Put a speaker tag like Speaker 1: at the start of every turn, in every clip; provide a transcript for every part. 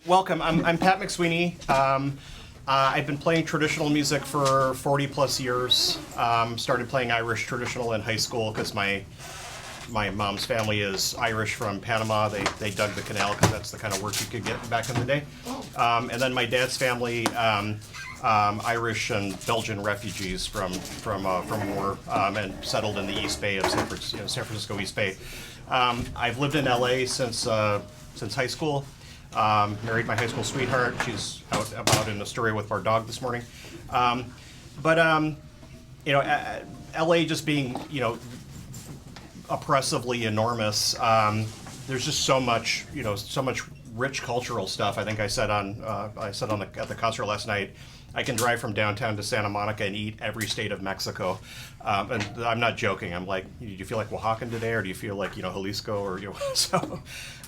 Speaker 1: Welcome. I'm Pat Mac Swyney. I've been playing traditional music for 40 plus years. Started playing Irish traditional in high school because my mom's family is Irish from Panama. They dug the canal because that's the kind of work you could get back in the day. And then my dad's family, Irish and Belgian refugees from war and settled in the East Bay of San Francisco East Bay. I've lived in LA since high school. Married my high school sweetheart. She's out about in Astoria with our dog this morning. LA just being, oppressively enormous. There's just so much rich cultural stuff. I think I said at the concert last night, I can drive from downtown to Santa Monica and eat every state of Mexico. And I'm not joking. I'm like, do you feel like Oaxacan today, or do you feel like, Jalisco, or, so.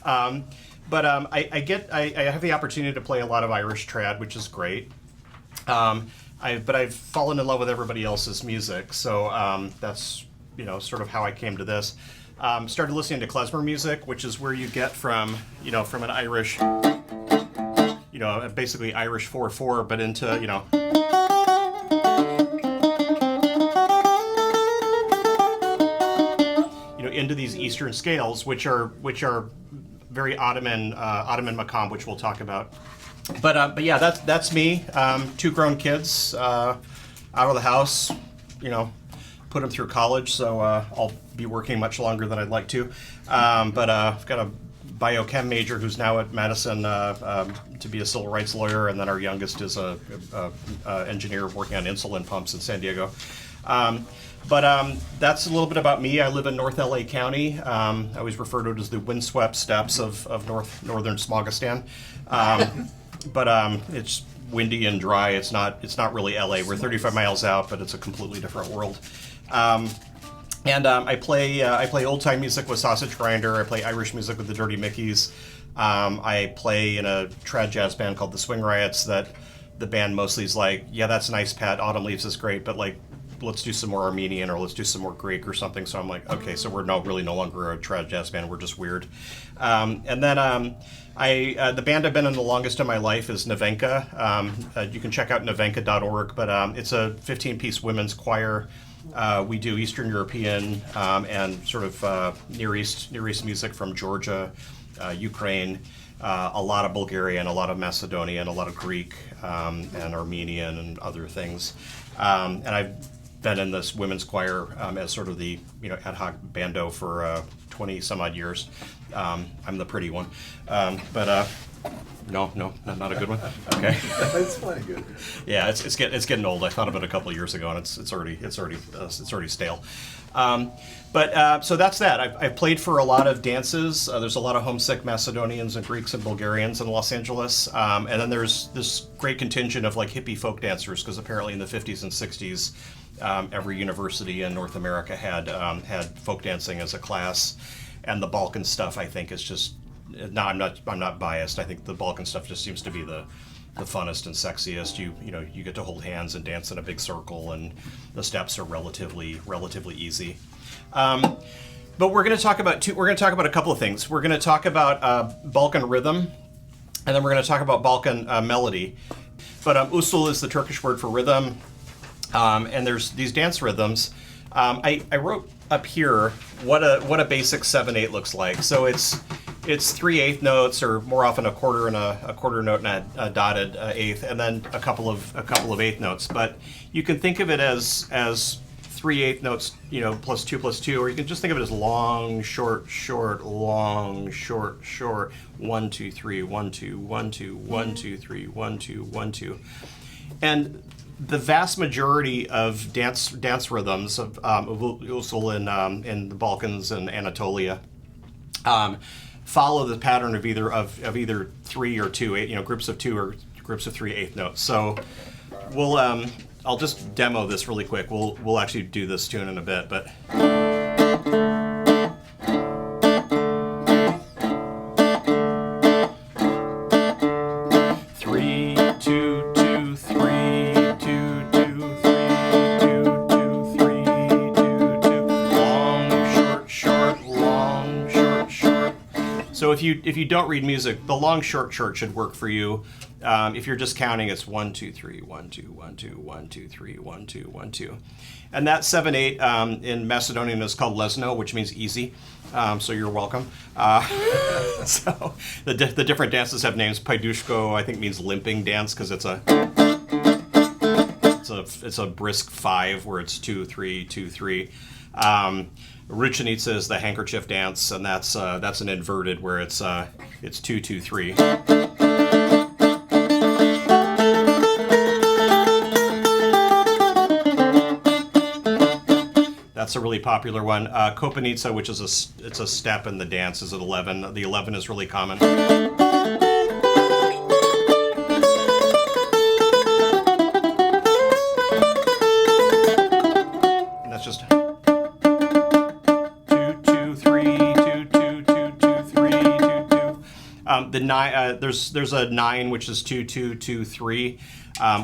Speaker 1: I have the opportunity to play a lot of Irish trad, which is great. I've fallen in love with everybody else's music, so that's sort of how I came to this. Started listening to klezmer music, which is where you get from an Irish, basically Irish 4/4, but into into these Eastern scales, which are very Ottoman makam, which we'll talk about. But yeah, that's me. 2 grown kids out of the house. Put them through college, so I'll be working much longer than I'd like to. But I've got a biochem major who's now at Madison to be a civil rights lawyer, and then our youngest is a engineer working on insulin pumps in San Diego. That's a little bit about me. I live in North LA County. I always refer to it as the windswept steppes of northern Smogistan. It's windy and dry. It's not really LA. We're 35 miles out, but it's a completely different world. I play old time music with Sausage Grinder. I play Irish music with the Dirty Mickeys. I play in a trad jazz band called the Swing Riots that the band mostly is like, yeah, that's nice, Pat. Autumn Leaves is great, but like, let's do some more Armenian, or let's do some more Greek or something. So I'm like, okay, so we're really no longer a trad jazz band. We're just weird. The band I've been in the longest of my life is Nevenka. You can check out nevenka.org, but it's a 15-piece women's choir. We do Eastern European and sort of Near East music from Georgia, Ukraine, a lot of Bulgarian, a lot of Macedonian, a lot of Greek, and Armenian and other things. And I've been in this women's choir as sort of the ad hoc bando for 20 some odd years. I'm the pretty one, no, not a good one. Okay,
Speaker 2: it's plenty good.
Speaker 1: Yeah, it's getting old. I thought of it a couple of years ago, and it's already stale. So that's that. I've played for a lot of dances. There's a lot of homesick Macedonians and Greeks and Bulgarians in Los Angeles, and then there's this great contingent of like hippie folk dancers, because apparently in the 50s and 60s, every university in North America had folk dancing as a class, and the Balkan stuff I think is just. No, I'm not biased. I think the Balkan stuff just seems to be the funnest and sexiest. You get to hold hands and dance in a big circle, and the steps are relatively easy. But we're going to talk about a couple of things. We're going to talk about Balkan rhythm, and then we're going to talk about Balkan melody. But usul is the Turkish word for rhythm, and there's these dance rhythms. I wrote up here what a basic 7/8 looks like. So it's 3/8 notes, or more often a quarter note and a dotted eighth, and then a couple of eighth notes. But you can think of it as 3/8 notes, plus 2 plus 2, or you can just think of it as long, short, long, short, 1 2 3 1 2 1 2 1 2 3 1 2 1 2, and the vast majority of dance rhythms of usul in the Balkans and Anatolia follow the pattern of either 3 or 2, groups of 2 or groups of 3/8 notes. So we'll I'll just demo this really quick. We'll actually do this tune in a bit, but. 3 2 2 3 2 2 3 2 2 3 2 2. Long, short, long, short. So if you don't read music, the long short should work for you. If you're just counting, it's 1 2 3 1 2 1 2 1 2 3 1 2 1 2, and that 7/8 in Macedonian is called lesno, which means easy. So you're welcome. So the different dances have names. Paidushko, I think, means limping dance because it's a brisk 5 where it's 2 3 2 3. Ruchenica is the handkerchief dance, and that's an inverted where it's 2 2 3. That's a really popular one. Kopanica, which is it's a step in the dance, is at 11. The 11 is really common. And that's just 2 2 3 2 2 2 2 3 2 2. The 9 there's a 9 which is 2 2 2 3.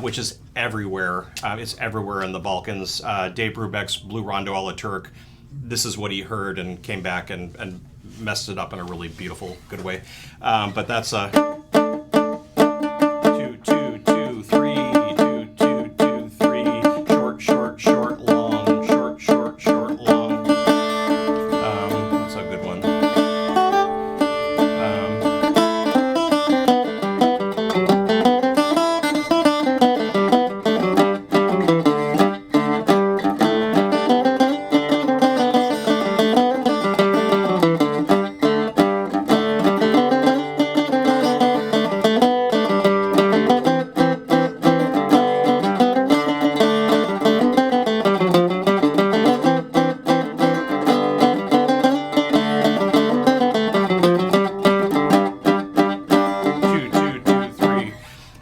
Speaker 1: Which is everywhere. It's everywhere in the Balkans. Dave Brubeck's Blue Rondo a la Turk, this is what he heard and came back and messed it up in a really beautiful, good way. But that's a 2 2 2 3 2 2 2 3 short short short long short short short long. That's a good one.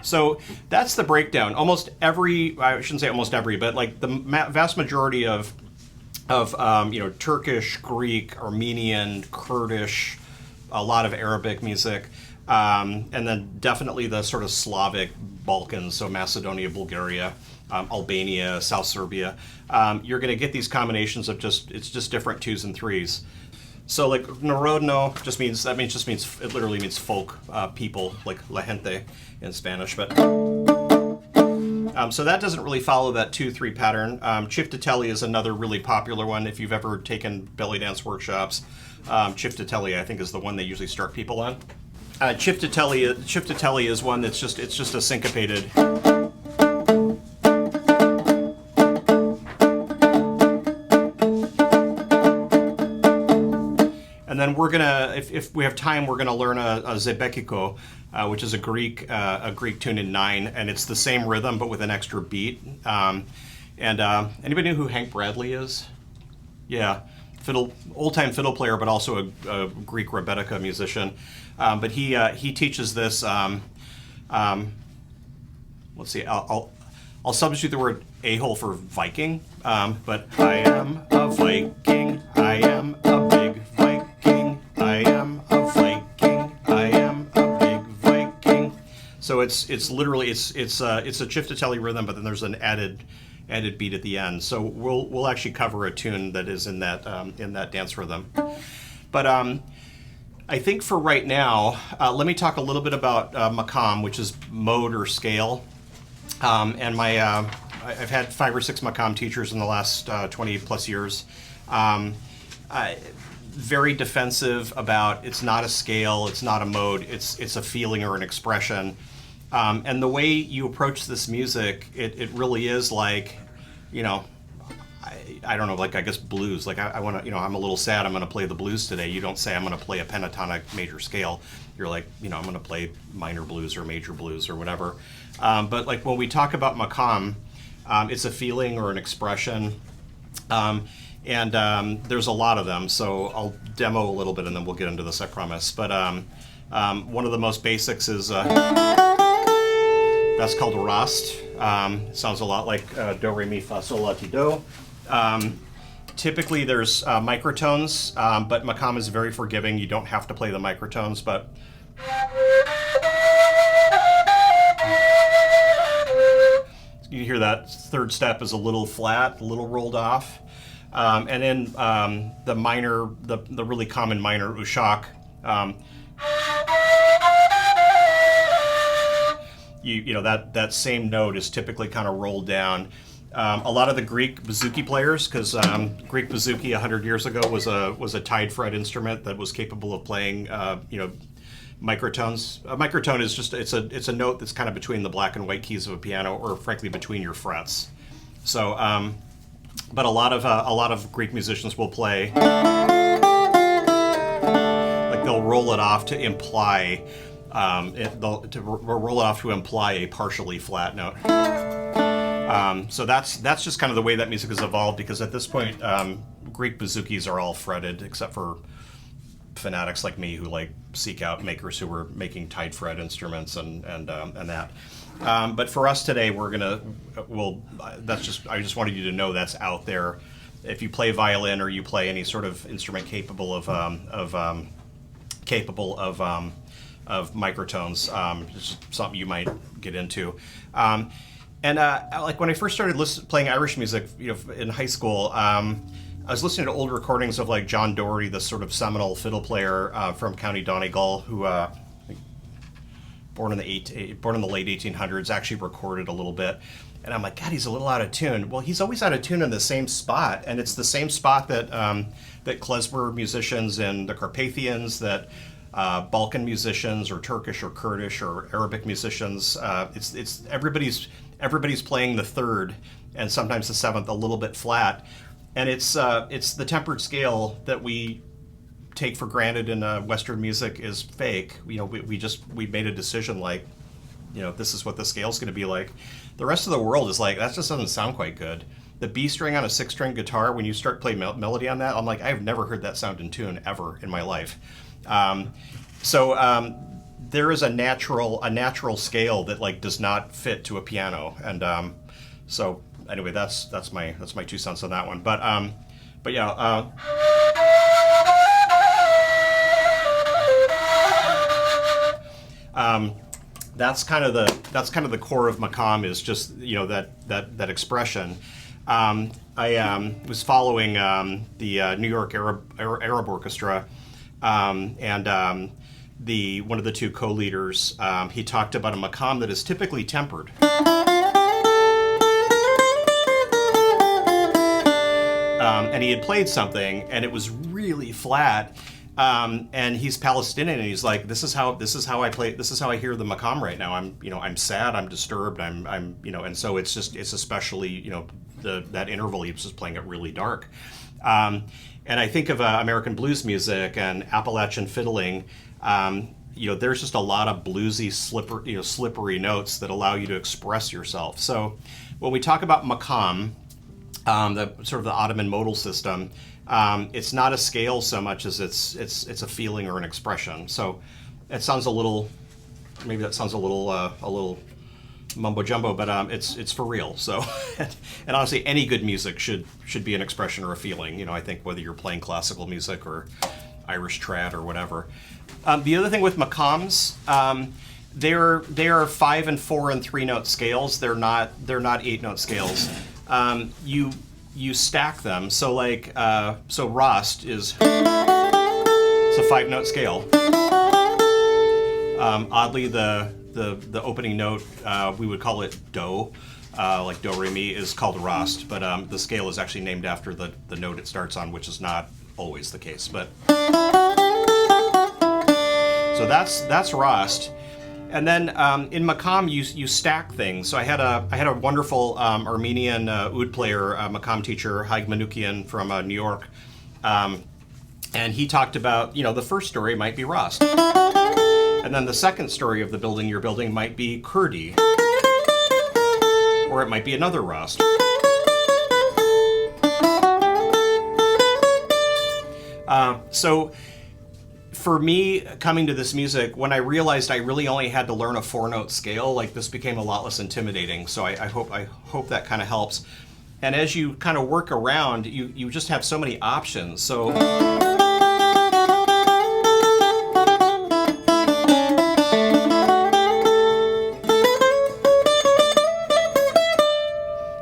Speaker 1: So that's the breakdown. Almost every, I shouldn't say almost every, but like the vast majority of Turkish, Greek, Armenian, Kurdish, a lot of Arabic music, and then definitely the sort of Slavic Balkans, so Macedonia, Bulgaria, Albania, South Serbia. You're going to get these combinations of it's just different 2s and 3s. So like narodno it literally means folk, people, like la gente in Spanish. But so that doesn't really follow that 2-3 pattern. Chiftatelli is another really popular one. If you've ever taken belly dance workshops, Chiftatelli I think is the one they usually start people on. Chiftatelli is one that's just a syncopated. And then we're gonna, if we have time, we're gonna learn a zebekiko, which is a Greek tune in 9, and it's the same rhythm but with an extra beat. Anybody know who Hank Bradley is? Yeah, old-time fiddle player, but also a Greek rebetiko musician. But he teaches this. Let's see, I'll substitute the word a-hole for Viking. But I am a Viking. I am a big Viking. I am a Viking. I am a big Viking. So it's literally it's a chiftatelli rhythm, but then there's an added beat at the end. So we'll actually cover a tune that is in that dance rhythm. But I think for right now, let me talk a little bit about makam, which is mode or scale. And I've had 5 or 6 makam teachers in the last 20 plus years. Very defensive about it's not a scale, it's not a mode, it's a feeling or an expression. And the way you approach this music, it really is like, I don't know, like I guess blues. Like I want to, I'm a little sad, I'm going to play the blues today. You don't say I'm going to play a pentatonic major scale. You're like, I'm going to play minor blues or major blues or whatever. But like when we talk about makam, it's a feeling or an expression. And there's a lot of them, so I'll demo a little bit and then we'll get into this, I promise. But one of the most basics is that's called rast. Sounds a lot like do, re, mi, fa, sol, la, ti, do. Typically there's microtones, but makam is very forgiving. You don't have to play the microtones, but you hear that third step is a little flat, a little rolled off. And then the minor, the really common minor ushak, You know that same note is typically kind of rolled down. A lot of the Greek bouzouki players, because Greek bouzouki 100 years ago was a tied fret instrument that was capable of playing microtones. A microtone is just it's a note that's kind of between the black and white keys of a piano, or frankly between your frets. So, but a lot of Greek musicians will play like they'll roll it off to imply. They'll roll it off to imply a partially flat note. So that's just kind of the way that music has evolved, because at this point, Greek bouzouki's are all fretted, except for fanatics like me who like seek out makers who are making tight fret instruments and that. But for us today, I just wanted you to know that's out there. If you play violin or you play any sort of instrument capable of microtones, it's something you might get into. Like when I first started playing Irish music, in high school, I was listening to old recordings of like John Doherty, the sort of seminal fiddle player from County Donegal, who born in the late 1800s, actually recorded a little bit. And I'm like, God, he's a little out of tune. Well, he's always out of tune in the same spot, and it's the same spot that klezmer musicians and the Carpathians, that Balkan musicians or Turkish or Kurdish or Arabic musicians. It's everybody's playing the third and sometimes the seventh a little bit flat, and it's the tempered scale that we take for granted in Western music is fake. We made a decision like, this is what the scale's going to be like. The rest of the world is like, that just doesn't sound quite good. The B string on a 6-string guitar, when you start playing melody on that, I'm like, I've never heard that sound in tune ever in my life. There is a natural scale that like does not fit to a piano, and so anyway, that's my 2 cents on that one. But yeah. That's kind of the core of makam, is just that expression. I was following the New York Arab Orchestra, and one of the two co-leaders, he talked about a makam that is typically tempered. And he had played something, and it was really flat. And he's Palestinian, and he's like, this is how I play. This is how I hear the makam right now. I'm sad. I'm disturbed. And so it's especially, that interval, he was just playing it really dark. And I think of American blues music and Appalachian fiddling. There's just a lot of bluesy, slippery notes that allow you to express yourself. So when we talk about makam, the sort of the Ottoman modal system, it's not a scale so much as it's a feeling or an expression. So it sounds a little mumbo jumbo, but it's for real. So, and honestly, any good music should be an expression or a feeling. I think whether you're playing classical music or Irish trad or whatever. The other thing with makams, they are 5 and 4 and 3 note scales. They're not 8 note scales. You stack them. So like Rost is it's a 5 note scale. Oddly, the opening note, we would call it do, like do re mi, is called Rost, but the scale is actually named after the note it starts on, which is not always the case. But so that's Rost. And then in makam, you stack things. So I had a wonderful Armenian oud player, makam teacher, Haig Manukian from New York, and he talked about the first story might be Rost, and then the second story of the building you're building might be Kurdi, or it might be another Rost. So for me, coming to this music, when I realized I really only had to learn a 4-note scale, like this became a lot less intimidating. So I hope that kind of helps. And as you kind of work around, you just have so many options. So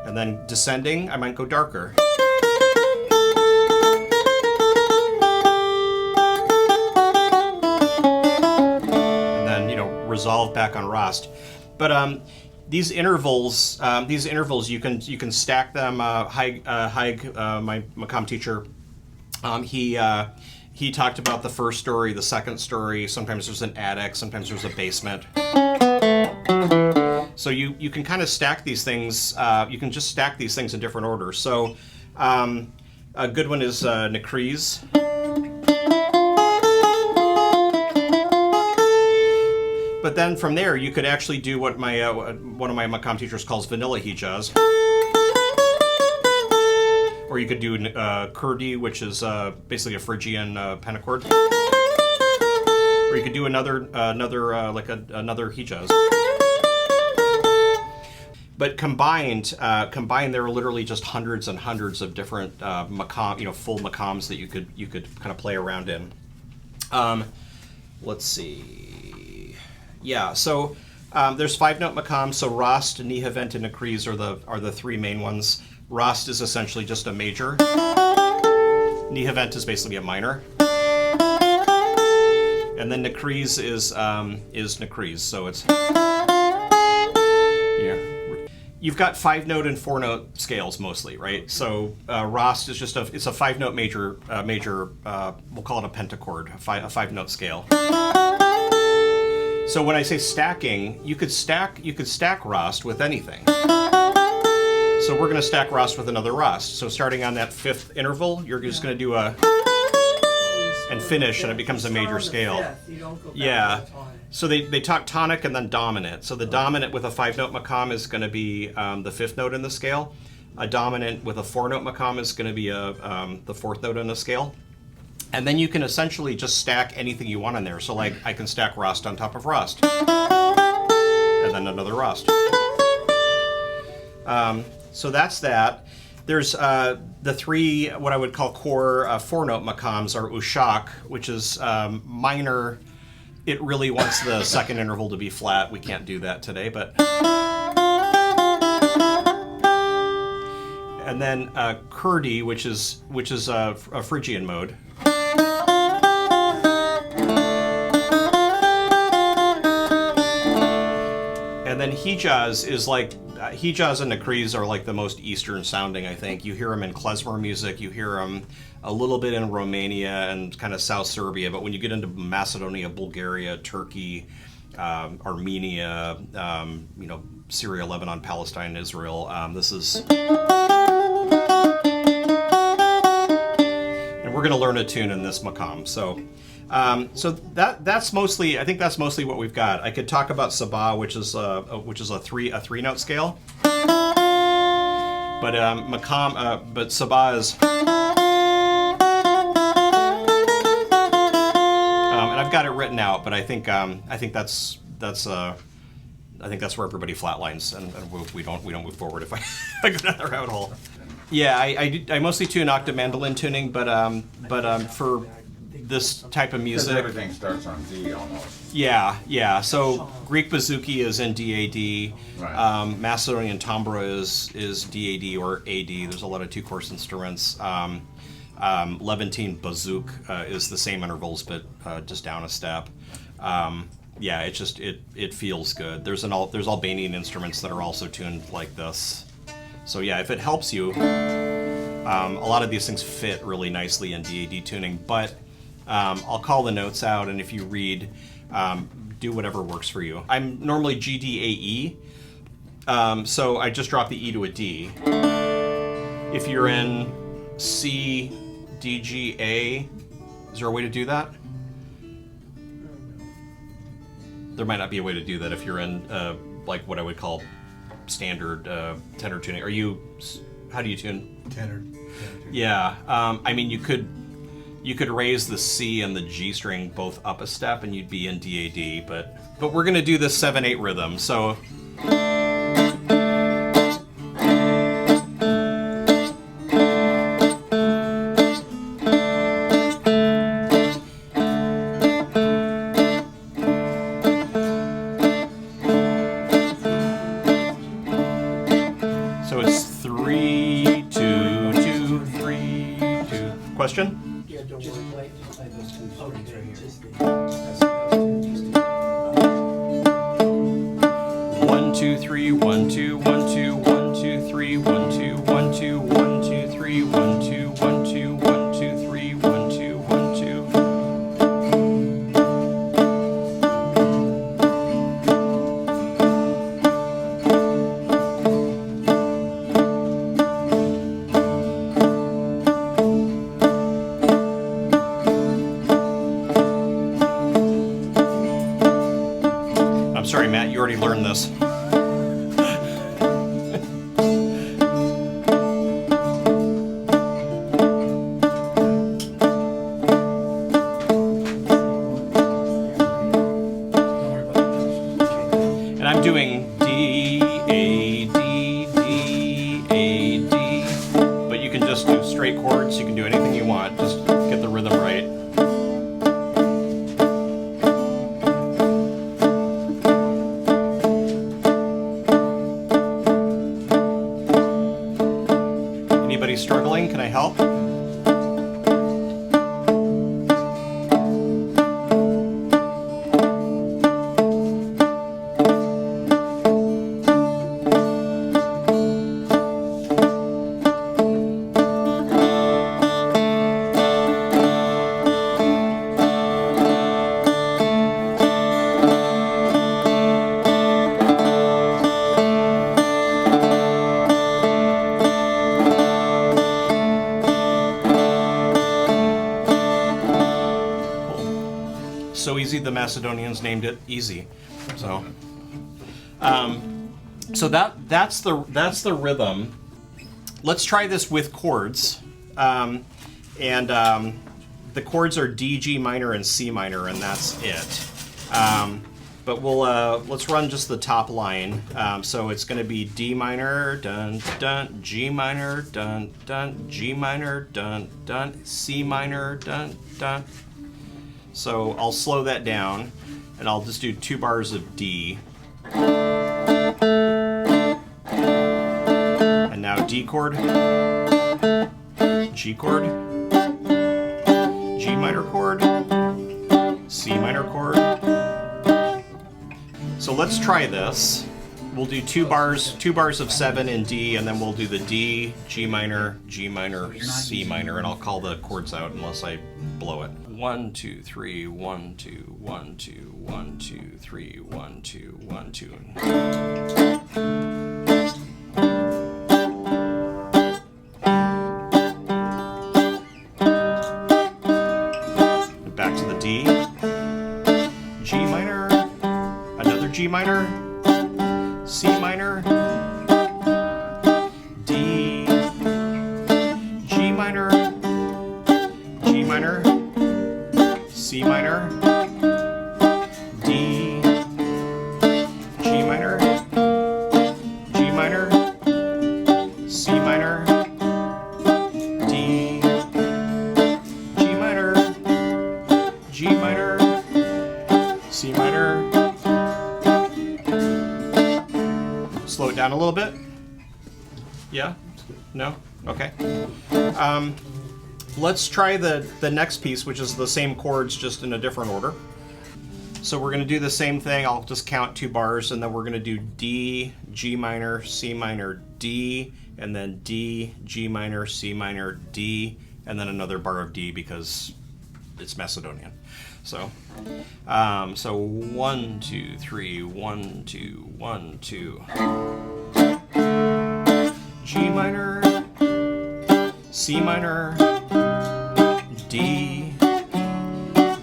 Speaker 1: and then descending, I might go darker. resolve back on Rost. But these intervals you can stack them. Hijaz, my makam teacher, he talked about the first story, the second story. Sometimes there's an attic, sometimes there's a basement. So you can kind of stack these things. You can just stack these things in different orders. So a good one is Nakriz. But then from there, you could actually do what my one of my makam teachers calls vanilla Hijaz. Or you could do Kurdi, which is basically a Phrygian pentachord. Or you could do another Hijaz. But combined, there are literally just hundreds and hundreds of different makam, full makams that you could kind of play around in. Let's see. Yeah, so there's 5-note makams. So Rost, Nihevent, and Nakriz are the three main ones. Rost is essentially just a major. Nihevent is basically a minor. And then Nakriz is Nakriz. So it's you've got 5-note and 4-note scales mostly, right? So Rost is just it's a 5-note major. We'll call it a pentachord, a 5-note scale. So when I say stacking, you could stack Rost with anything. So we're going to stack Rost with another Rost. So starting on that 5th interval, you're just going to do a and finish, and it becomes a major scale. Yeah. So they talk tonic and then dominant. So the dominant with a 5-note makam is going to be the 5th note in the scale. A dominant with a 4-note makam is going to be the 4th note in the scale. And then you can essentially just stack anything you want in there. So like I can stack Rost on top of Rost. And then another Rost. So that's that. There's the three, what I would call core 4-note makams are Ushak, which is minor. It really wants the second interval to be flat. We can't do that today, but. And then Kurdi, which is a Phrygian mode. And then Hijaz is like, Hijaz and Nakriz are like the most Eastern sounding, I think. You hear them in klezmer music, you hear them a little bit in Romania and kind of South Serbia, but when you get into Macedonia, Bulgaria, Turkey, Armenia, Syria, Lebanon, Palestine, Israel, this is... And we're going to learn a tune in this makam, so... that's mostly, I think that's mostly what we've got. I could talk about Sabah, which is a 3-note scale. But but Sabah is, and I've got it written out. But I think that's where everybody flatlines, and we don't move forward if I go down the rabbit hole. Yeah, I mostly tune octave mandolin tuning, but for this type of music.
Speaker 2: Everything starts on D almost.
Speaker 1: Yeah. So Greek bouzouki is in DAD.
Speaker 2: Right.
Speaker 1: Macedonian tambura is DAD or AD. There's a lot of 2-course instruments. Levantine bouzuk is the same intervals, but just down a step. It feels good. There's Albanian instruments that are also tuned like this. So yeah, if it helps you, a lot of these things fit really nicely in DAD tuning, but I'll call the notes out, and if you read, do whatever works for you. I'm normally G, D, A, E, so I just drop the E to a D. If you're in C, D, G, A, is there a way to do that? There might not be a way to do that if you're in, like what I would call standard tenor tuning. How do you tune?
Speaker 3: Tenor.
Speaker 1: Yeah, I mean, you could raise the C and the G string both up a step and you'd be in DAD, but we're gonna do this 7/8 rhythm, so. So it's 3, 2, 2, 3, 2. Question?
Speaker 4: Just play those two strings right here.
Speaker 1: 2 3 1 2 1 2 1 2 3 1 2 1 2 1 2 3 1 2 1 2 1 2 3 1 2 1 2. I'm sorry, Matt, you already learned this. And I'm doing D, A, D, D, A, D. But you can just do straight chords. You can do anything you want. Just get the rhythm right. Anybody struggling? Can I help? So easy, the Macedonians named it easy. So, that's the rhythm. Let's try this with chords, the chords are D, G minor, and C minor, and that's it. But let's run just the top line. So it's going to be D minor, dun dun, G minor, dun dun, G minor, dun dun, C minor, dun dun. So I'll slow that down, and I'll just do 2 bars of D. And now D chord, G chord, G minor chord, C minor chord. So let's try this. We'll do 2 bars of 7 in D, and then we'll do the D, G minor, C minor, and I'll call the chords out unless I blow it. 1 2 3 1 2 1 2 1 2 3 1 2 1 2. Back to the D, G minor, another G minor, C minor, D, G minor, G minor, C minor, D, G minor, G minor, C minor, D, G minor, G minor, C minor. Slow it down a little bit. Yeah? No? Okay. Let's try the next piece, which is the same chords, just in a different order. So we're going to do the same thing. I'll just count 2 bars, and then we're going to do D, G minor, C minor, D, and then D, G minor, C minor, D, and then another bar of D because it's Macedonian. So, 1 2 3 1 2 1 2. G minor, C minor, D,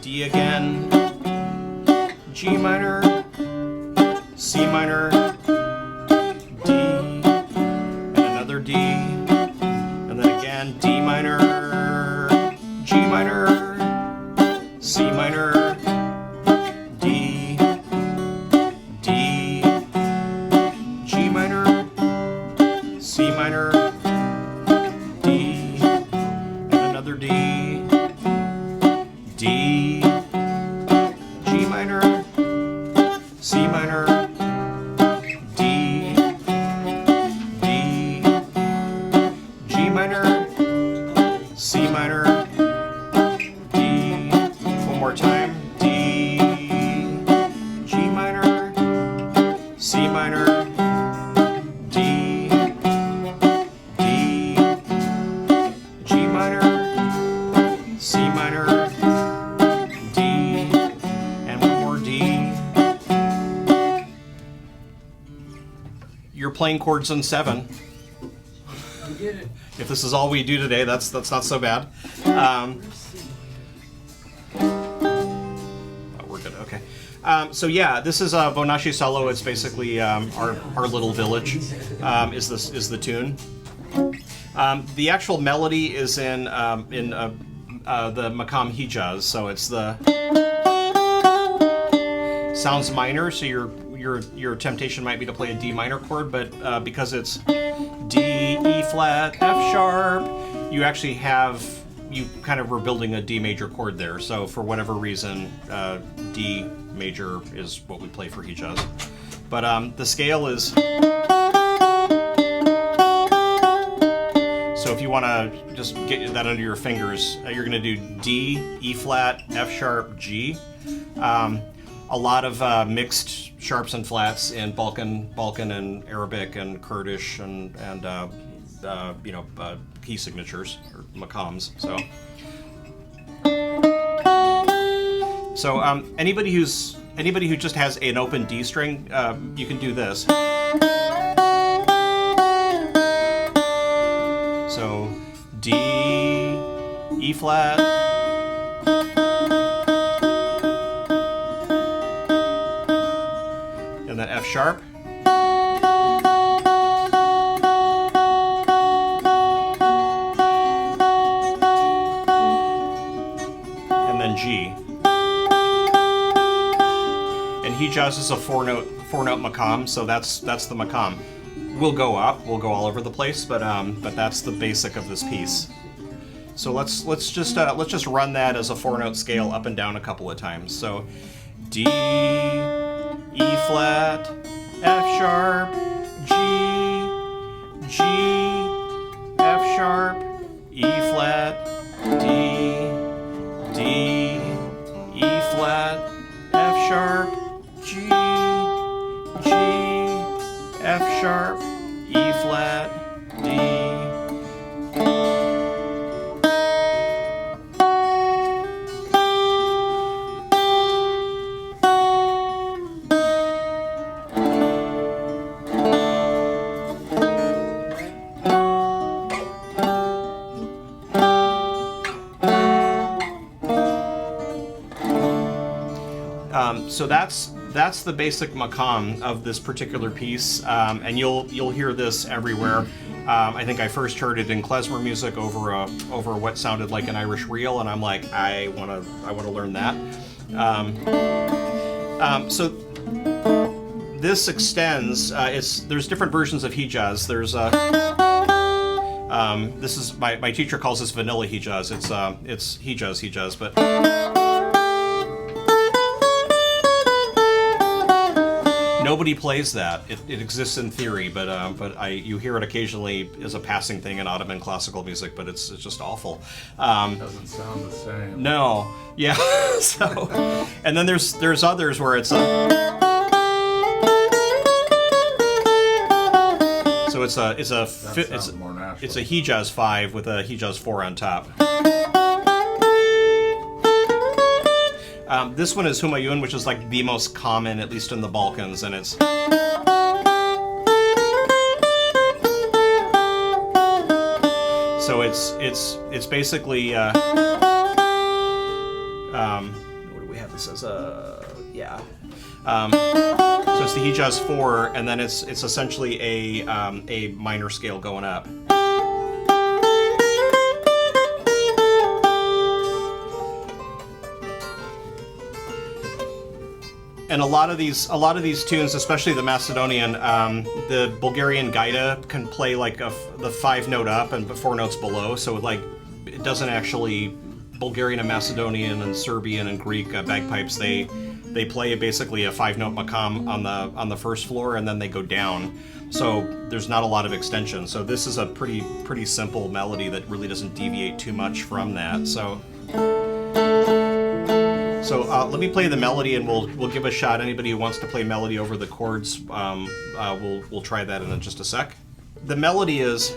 Speaker 1: D again, G minor, C minor, D, and another D, and then again D minor, G minor, C minor, D, D, G minor, C minor, D, and another D, D, G minor, C minor, D, D, G minor, C minor, D, one more time, D, G minor, C minor, playing chords in 7. If this is all we do today, that's not so bad. We're good. Okay. So yeah, this is Vonashi Salo. It's basically our little village. Is the tune. The actual melody is in the makam Hijaz. So it's the sounds minor. So your temptation might be to play a D minor chord, but because it's D, E flat, F sharp, you actually you kind of were building a D major chord there. So for whatever reason, D major is what we play for Hijaz. But the scale is... So if you want to just get that under your fingers, you're going to do D, E flat, F sharp, G. A lot of mixed sharps and flats in Balkan and Arabic and Kurdish and key signatures or makams. So anybody who just has an open D string, you can do this. So D, E flat. And then F sharp. And then G. And Hijaz is a four-note makam, so that's the makam. We'll go up, we'll go all over the place, but that's the basic of this piece. So let's just run that as a 4-note scale up and down a couple of times. So D, E flat, F sharp, G, G, F sharp, E flat, D, D, E flat, F sharp, G, G, F sharp, E flat, D. So that's the basic makam of this particular piece, and you'll hear this everywhere. I think I first heard it in klezmer music over what sounded like an Irish reel, and I'm like, I want to learn that. So this extends. There's different versions of Hijaz. There's this is my teacher calls this vanilla Hijaz. It's Hijaz, but. Nobody plays that. It exists in theory, but you hear it occasionally as a passing thing in Ottoman classical music, but it's just awful.
Speaker 2: Doesn't sound the same.
Speaker 1: No, yeah. So, and then there's others where it's a. So it's a Hijaz 5 with a Hijaz 4 on top. This one is Humayun, which is like the most common, at least in the Balkans, and it's. So it's basically. What do we have this as? Yeah. So it's the Hijaz 4, and then it's essentially a minor scale going up. And a lot of these tunes, especially the Macedonian, the Bulgarian gaita can play like the 5-note up and 4 notes below. So like it doesn't actually. Bulgarian and Macedonian and Serbian and Greek bagpipes, they play basically a 5-note makam on the first floor, and then they go down. So there's not a lot of extension. So this is a pretty simple melody that really doesn't deviate too much from that. So let me play the melody, and we'll give a shot. Anybody who wants to play melody over the chords, we'll try that in just a sec. The melody is.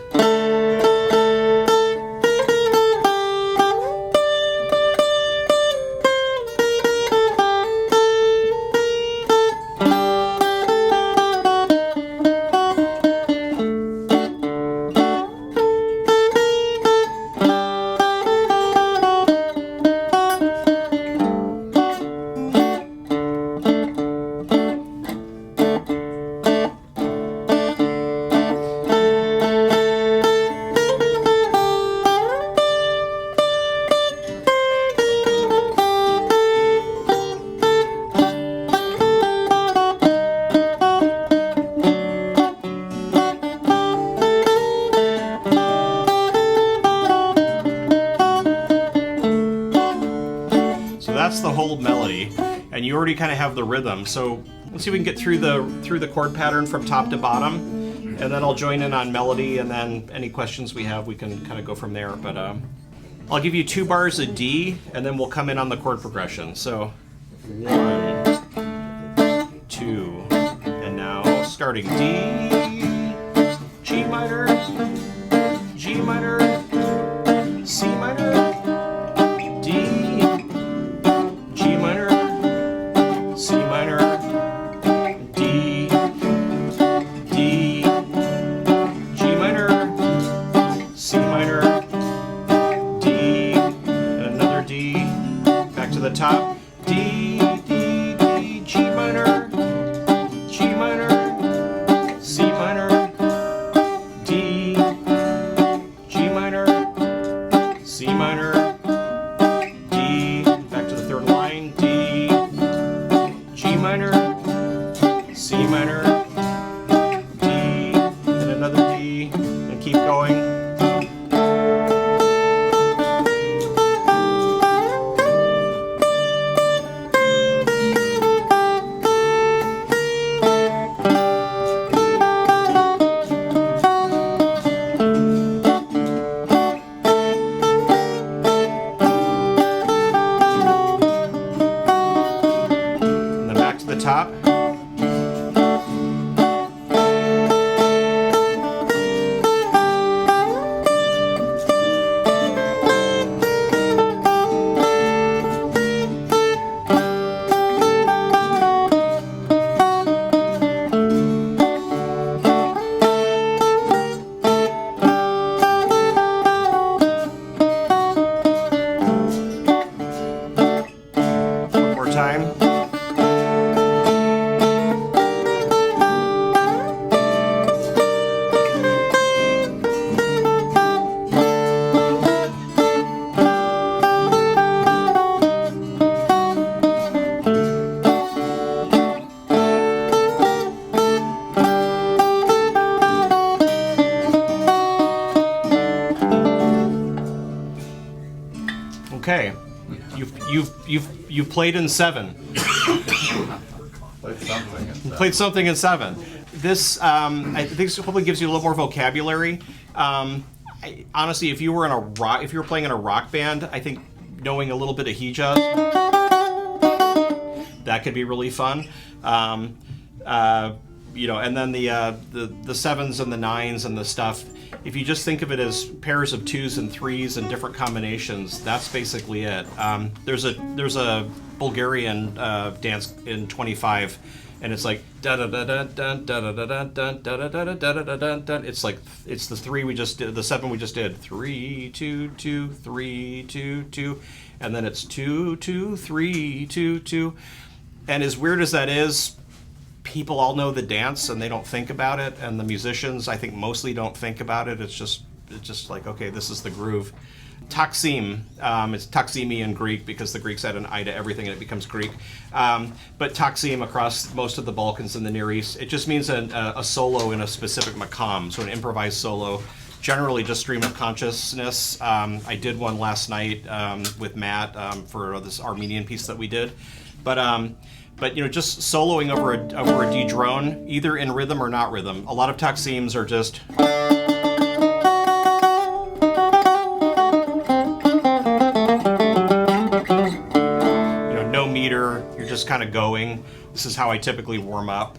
Speaker 1: that's the whole melody, and you already kind of have the rhythm. So let's see if we can get through the chord pattern from top to bottom, and then I'll join in on melody, and then any questions we have, we can kind of go from there. But I'll give you 2 bars of D, and then we'll come in on the chord progression. So 1, 2, and now starting D, G minor, G minor, C minor, D, G minor, C minor, D, D, G minor, C minor, D, and another D, back to the top, D, D, D, G minor, G minor, C minor, D, G minor, C minor, D, back to the third line, D, G minor, C minor, D, and another D, and keep going. And then back to the top. One more time. Okay, you've played in 7.
Speaker 2: Played something.
Speaker 1: Played something in 7. This I think this hopefully gives you a little more vocabulary. Honestly, if you were playing in a rock band, I think knowing a little bit of Hijaz, that could be really fun. And then the 7s and the 9s and the stuff. If you just think of it as pairs of 2s and 3s and different combinations, that's basically it. There's a Bulgarian dance in 25, and it's like da da da da da da da da da da da da da da. It's like it's the 3 we just did, the 7 we just did. 3 2 2 3 2 2, and then it's 2 2 3 2 2. And as weird as that is, people all know the dance and they don't think about it, and the musicians I think mostly don't think about it. It's just like, okay, this is the groove. Taksim, it's Taksimi in Greek because the Greeks add an I to everything and it becomes Greek. But Taksim across most of the Balkans and the Near East, it just means a solo in a specific makam, so an improvised solo, generally just stream of consciousness. I did one last night with Matt for this Armenian piece that we did. But just soloing over a D drone, either in rhythm or not rhythm. A lot of taksims are just. No meter, you're just kind of going. This is how I typically warm up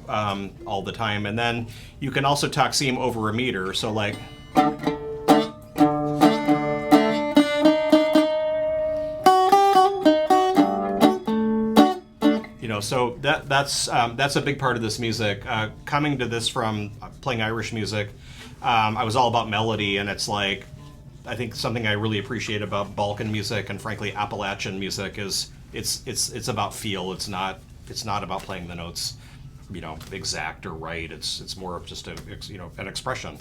Speaker 1: all the time. And then you can also taksim over a meter, so like. So that's a big part of this music. Coming to this from playing Irish music, I was all about melody, and it's like, I think something I really appreciate about Balkan music and frankly Appalachian music is it's about feel. It's not about playing the notes, exact or right. It's more of just an expression.